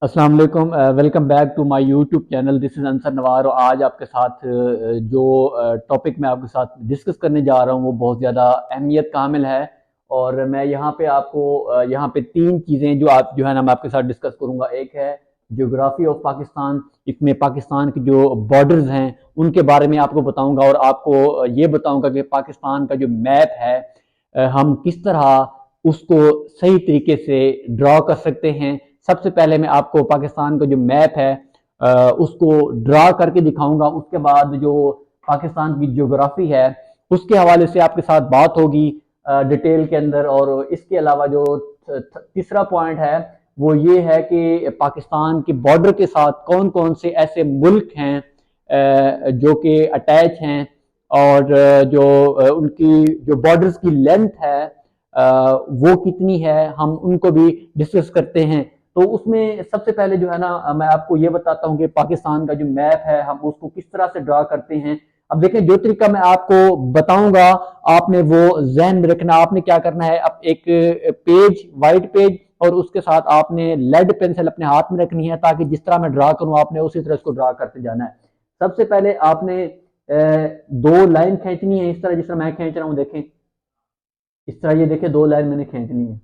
अस्सलाम वालेकुम। Welcome back to my YouTube channel. This is Ansar Nawar और आज आपके साथ जो टॉपिक मैं आपके साथ डिस्कस करने जा रहा हूँ वो बहुत ज़्यादा अहमियत का हामिल है। और मैं यहाँ पे आपको यहाँ पे तीन चीज़ें जो है ना मैं आपके साथ डिस्कस करूँगा। एक है ज्योग्राफी ऑफ पाकिस्तान, इसमें पाकिस्तान की जो बॉर्डर्स हैं उनके बारे में आपको बताऊँगा और आपको ये बताऊँगा कि पाकिस्तान का जो मैप है हम किस तरह उसको सही तरीके से ड्रॉ कर सकते हैं। सबसे पहले मैं आपको पाकिस्तान का जो मैप है उसको ड्रा करके दिखाऊंगा। उसके बाद जो पाकिस्तान की ज्योग्राफी है उसके हवाले से आपके साथ बात होगी डिटेल के अंदर। और इसके अलावा जो तीसरा पॉइंट है वो ये है कि पाकिस्तान के बॉर्डर के साथ कौन कौन से ऐसे मुल्क हैं जो कि अटैच हैं और जो उनकी जो बॉर्डर्स की लेंथ है वो कितनी है हम उनको भी डिस्कस करते हैं। तो उसमें सबसे पहले जो है ना मैं आपको ये बताता हूँ कि पाकिस्तान का जो मैप है हम उसको किस तरह से ड्रा करते हैं। अब देखें, जो तरीका मैं आपको बताऊंगा आपने वो जहन में रखना। आपने क्या करना है, अब एक पेज, वाइट पेज, और उसके साथ आपने लेड पेंसिल अपने हाथ में रखनी है ताकि जिस तरह मैं ड्रा करूं आपने उसी तरह इसको ड्रा करते जाना है। सबसे पहले आपने दो लाइन खींचनी है, इस तरह जिस तरह मैं खींच रहा हूं। देखें, इस तरह ये देखें, दो लाइन मैंने खींचनी है।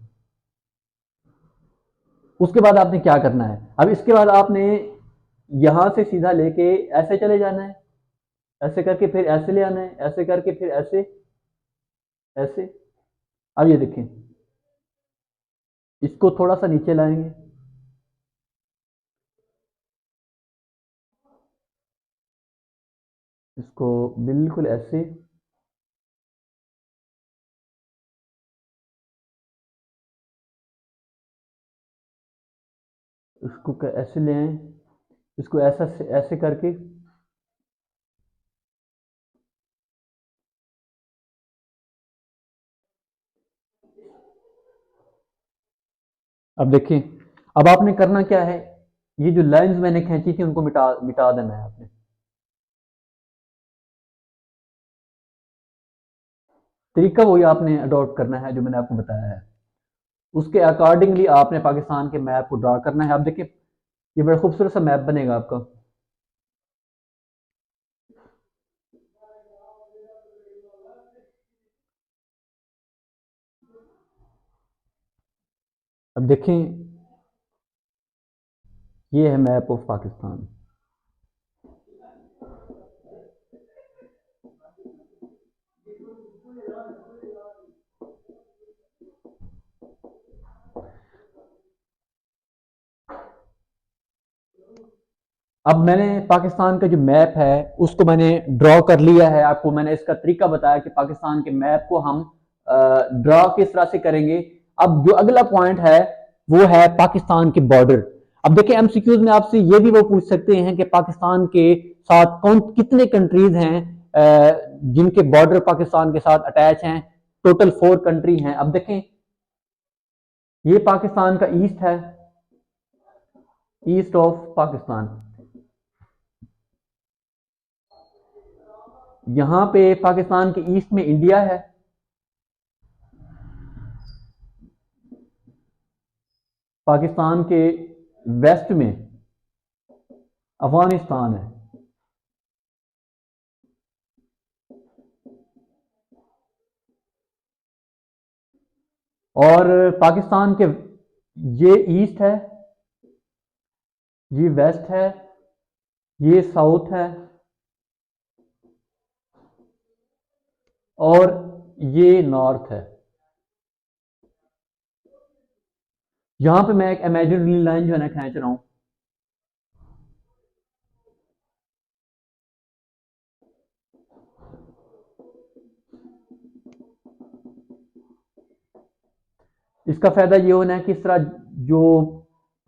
उसके बाद आपने क्या करना है, अब इसके बाद आपने यहां से सीधा लेके ऐसे चले जाना है, ऐसे करके फिर ऐसे ले आना है, ऐसे करके फिर ऐसे, ऐसे। अब ये देखें, इसको थोड़ा सा नीचे लाएंगे, इसको बिल्कुल ऐसे, इसको ऐसे ले आए, इसको ऐसा ऐसे करके। अब देखें, अब आपने करना क्या है, ये जो लाइंस मैंने खींची थी उनको मिटा मिटा देना है आपने। तरीका वही आपने अडॉप्ट करना है जो मैंने आपको बताया है, उसके अकॉर्डिंगली आपने पाकिस्तान के मैप को ड्रा करना है। आप देखिए, ये बड़ा खूबसूरत सा मैप बनेगा आपका। अब देखें, ये है मैप ऑफ पाकिस्तान। अब मैंने पाकिस्तान का जो मैप है उसको मैंने ड्रॉ कर लिया है। आपको मैंने इसका तरीका बताया कि पाकिस्तान के मैप को हम ड्रॉ किस तरह से करेंगे। अब जो अगला पॉइंट है वो है पाकिस्तान के बॉर्डर। अब देखिए, एमसीक्यूज में आपसे ये भी वो पूछ सकते हैं कि पाकिस्तान के साथ कौन कितने कंट्रीज हैं जिनके बॉर्डर पाकिस्तान के साथ अटैच हैं। टोटल 4 कंट्री हैं। अब देखें, ये पाकिस्तान का ईस्ट है, ईस्ट ऑफ पाकिस्तान। यहां पे पाकिस्तान के ईस्ट में इंडिया है, पाकिस्तान के वेस्ट में अफगानिस्तान है, और पाकिस्तान के ये ईस्ट है, ये वेस्ट है, ये साउथ है, और ये नॉर्थ है। यहां पे मैं एक इमेजिनरी लाइन जो है ना खींच रहा हूं। इसका फायदा ये होना है कि इस तरह जो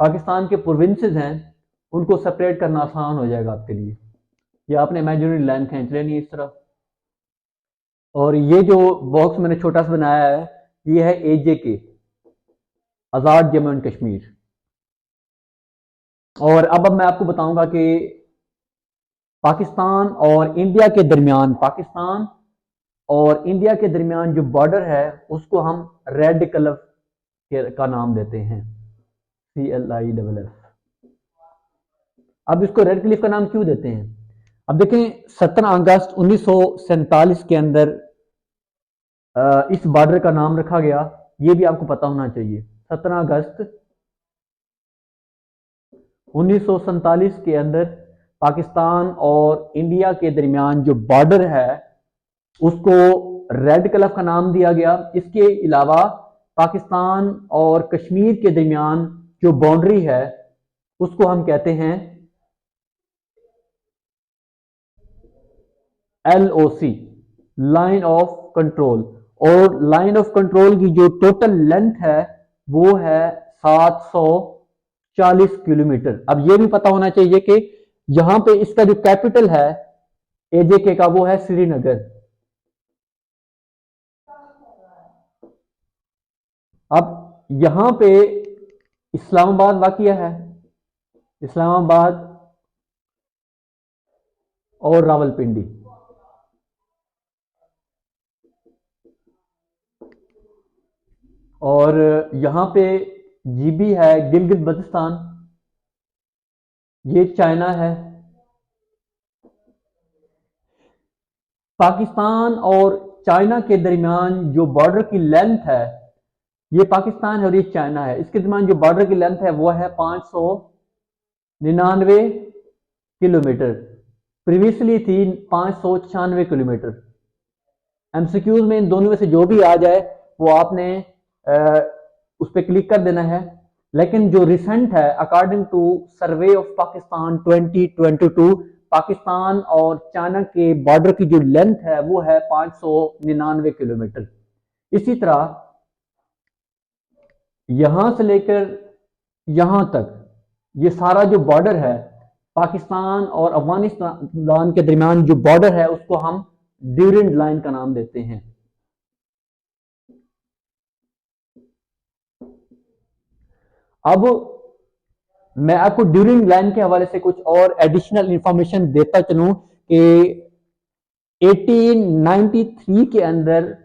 पाकिस्तान के प्रोविंसेस हैं उनको सेपरेट करना आसान हो जाएगा आपके लिए। ये आपने इमेजिनरी लाइन खींच लेनी है इस तरह। और ये जो बॉक्स मैंने छोटा सा बनाया है ये है एजे के, आज़ाद जम्मू एंड कश्मीर। और अब मैं आपको बताऊंगा कि पाकिस्तान और इंडिया के दरमियान, पाकिस्तान और इंडिया के दरमियान जो बॉर्डर है उसको हम रेड कलर का नाम देते हैं, CLIFF। अब इसको रेड क्लिफ का नाम क्यों देते हैं? अब देखें 17 अगस्त 1947 के अंदर इस बॉर्डर का नाम रखा गया, ये भी आपको पता होना चाहिए। 17 अगस्त 1947 के अंदर पाकिस्तान और इंडिया के दरमियान जो बॉर्डर है उसको रेड क्लिफ का नाम दिया गया। इसके अलावा पाकिस्तान और कश्मीर के दरमियान जो बाउंड्री है उसको हम कहते हैं LOC, लाइन ऑफ कंट्रोल। और लाइन ऑफ कंट्रोल की जो टोटल लेंथ है वो है 740 किलोमीटर। अब ये भी पता होना चाहिए कि यहां पे इसका जो कैपिटल है AJK का वो है श्रीनगर। अब यहां पे इस्लामाबाद वाक़िया है, इस्लामाबाद और रावलपिंडी। और यहां पे GB है गिलगित बल्तिस्तान, ये चाइना है। पाकिस्तान और चाइना के दरमियान जो बॉर्डर की लेंथ है, ये पाकिस्तान है और ये चाइना है, इसके दरमियान जो बॉर्डर की लेंथ है वो है 599 किलोमीटर। प्रीवियसली थी 596 किलोमीटर। MCQs में इन दोनों में से जो भी आ जाए वो आपने उस पर क्लिक कर देना है। लेकिन जो रिसेंट है according to survey of Pakistan 2022, Pakistan और चाइना के बॉर्डर की जो लेंथ है वो है 599 किलोमीटर। इसी तरह यहां से लेकर यहां तक ये सारा जो बॉर्डर है पाकिस्तान और अफगानिस्तान के दरमियान जो बॉर्डर है उसको हम ड्यूरेंट लाइन का नाम देते हैं। अब मैं आपको ड्यूरिंग लाइन के हवाले से कुछ और एडिशनल इंफॉर्मेशन देता चलूं कि 1893 के अंदर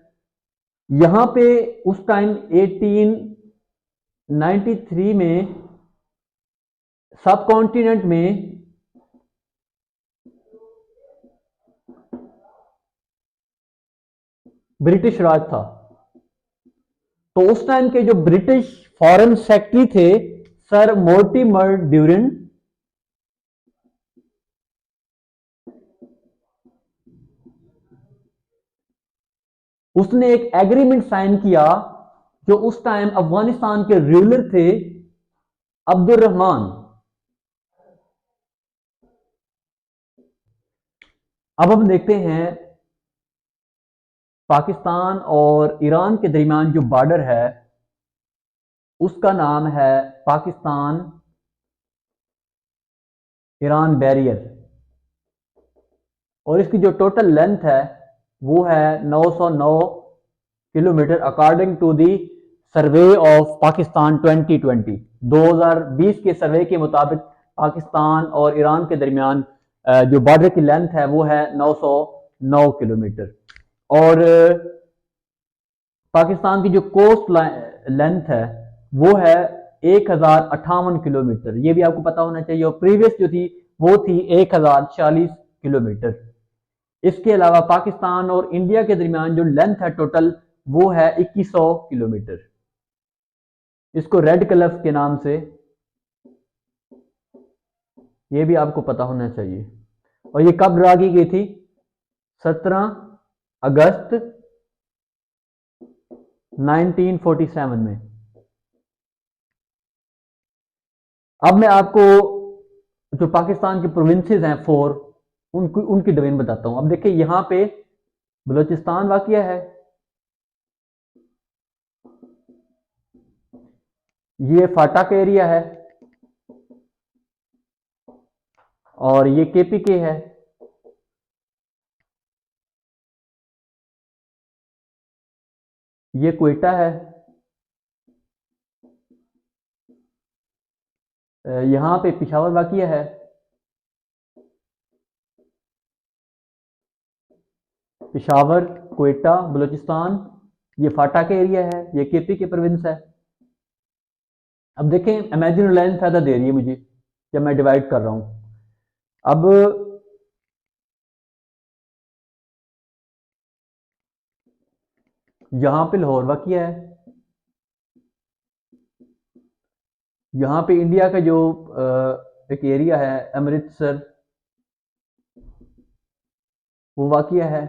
यहां पे उस टाइम 1893 में सब कॉन्टिनेंट में ब्रिटिश राज था। तो उस टाइम के जो ब्रिटिश फॉरेन सेक्रेटरी थे सर मोर्टिमर ड्यूरेंट, उसने एक एग्रीमेंट साइन किया जो उस टाइम अफगानिस्तान के रूलर थे अब्दुल रहमान। अब हम देखते हैं पाकिस्तान और ईरान के दरमियान जो बॉर्डर है उसका नाम है पाकिस्तान ईरान बैरियर और इसकी जो टोटल लेंथ है वो है 909 kilometre according to the survey of Pakistan 2020 के सर्वे के मुताबिक पाकिस्तान और ईरान के दरमियान जो बॉर्डर की लेंथ है वो है 909 किलोमीटर। और पाकिस्तान की जो कोस्ट लेंथ है वो है 1058 किलोमीटर, ये भी आपको पता होना चाहिए। और प्रीवियस जो थी वो थी 1040 किलोमीटर। इसके अलावा पाकिस्तान और इंडिया के दरमियान जो लेंथ है टोटल वो है 2100 किलोमीटर। इसको रेड क्लिफ के नाम से, ये भी आपको पता होना चाहिए। और ये कब ड्रा की गई थी? 17 अगस्त 1947 में। अब मैं आपको जो पाकिस्तान की प्रोविंसेस हैं 4 उनकी डोमेन बताता हूं। अब देखिए यहां पे बलूचिस्तान वाक़िया है, ये फाटा का एरिया है और ये KPK है। ये क्वेटा है, यहां पे पिशावर वाक़िया है, पिशावर क्वेटा बलूचिस्तान, ये फाटा का एरिया है, ये KPK प्रोविंस है। अब देखें इमेजिनरी लाइन फ़ायदा दे रही है मुझे जब मैं डिवाइड कर रहा हूं। अब यहाँ पे लाहौर वाक़िया है, यहाँ पे इंडिया का जो एक एरिया है अमृतसर, वो वाक़िया है।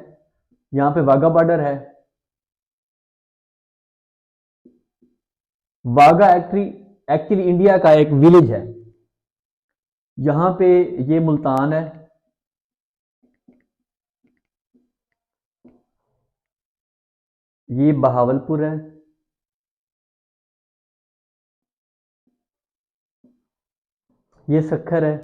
यहाँ पे वाघा बॉर्डर है। वाघा एक्चुअली एक्चुअली इंडिया का एक विलेज है। यहाँ पे ये मुल्तान है, ये बहावलपुर है, ये सक्खर है,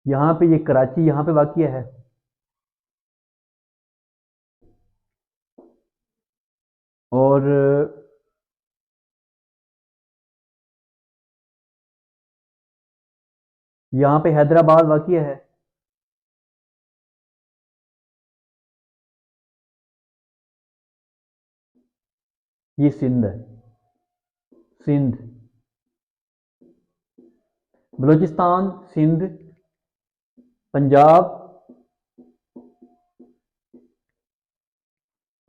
यहाँ पे ये कराची यहाँ पे वाक़िया है, और यहाँ पे हैदराबाद वाक़िया है। ये सिंध है, सिंध, बलूचिस्तान, सिंध, पंजाब,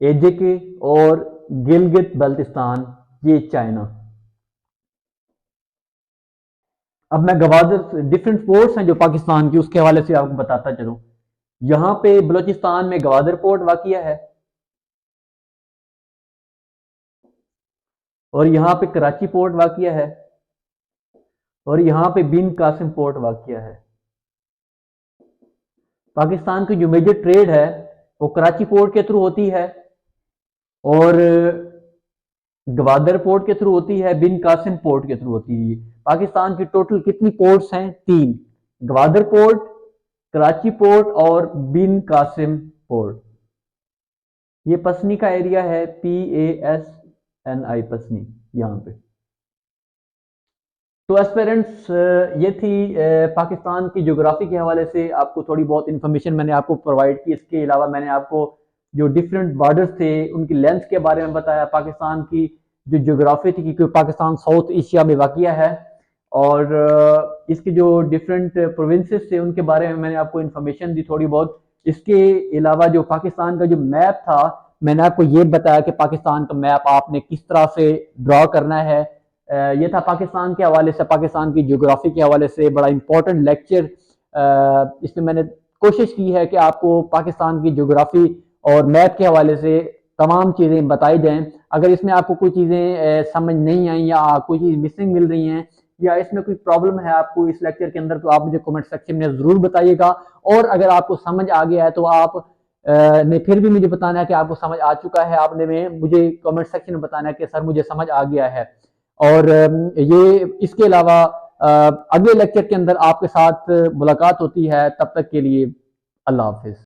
एजेके और गिलगित बल्तिस्तान, ये चाइना। अब मैं गवादर डिफरेंट पोर्ट्स हैं जो पाकिस्तान की, उसके हवाले से आपको बताता चलूं। यहाँ पे बलूचिस्तान में गवादर पोर्ट वाक़िया है, और यहाँ पे कराची पोर्ट वाक़िया है, और यहाँ पे बिन कासिम पोर्ट वाक़िया है। पाकिस्तान की जो मेजर ट्रेड है वो कराची पोर्ट के थ्रू होती है, और गवादर पोर्ट के थ्रू होती है, बिन कासिम पोर्ट के थ्रू होती है। पाकिस्तान की टोटल कितनी पोर्ट्स हैं? 3, गवादर पोर्ट, कराची पोर्ट और बिन कासिम पोर्ट। ये पसनी का एरिया है, PASNI, पसनी, यहाँ पे। तो एस्पेरेंट्स, ये थी पाकिस्तान की ज्योग्राफी के हवाले से आपको थोड़ी बहुत इन्फॉर्मेशन मैंने आपको प्रोवाइड की। इसके अलावा मैंने आपको जो डिफरेंट बॉर्डर्स थे उनकी लेंथ के बारे में बताया, पाकिस्तान की जो ज्योग्राफी थी, क्योंकि पाकिस्तान साउथ एशिया में वाक़िया है, और इसके जो डिफरेंट प्रोविंसेस थे उनके बारे में मैंने आपको इन्फॉर्मेशन दी थोड़ी बहुत। इसके अलावा जो पाकिस्तान का जो मैप था, मैंने आपको ये बताया कि पाकिस्तान का मैप आपने किस तरह से ड्रॉ करना है। ये था पाकिस्तान के हवाले से, पाकिस्तान की ज्योग्राफी के हवाले से बड़ा इंपॉर्टेंट लेक्चर। इसमें मैंने कोशिश की है कि आपको पाकिस्तान की ज्योग्राफी और मैप के हवाले से तमाम चीज़ें बताई जाएं। अगर इसमें आपको कोई चीज़ें समझ नहीं आई, या कोई चीज़ मिसिंग मिल रही हैं, या इसमें कोई प्रॉब्लम है आपको इस लेक्चर के अंदर, तो आप मुझे कमेंट सेक्शन में ज़रूर बताइएगा। और अगर आपको समझ आ गया है तो आप ने फिर भी मुझे बताना है कि आपको समझ आ चुका है। आपने में मुझे कमेंट सेक्शन में बताना है कि सर मुझे समझ आ गया है। और ये इसके अलावा अगले लेक्चर के अंदर आपके साथ मुलाकात होती है। तब तक के लिए अल्लाह हाफिज़।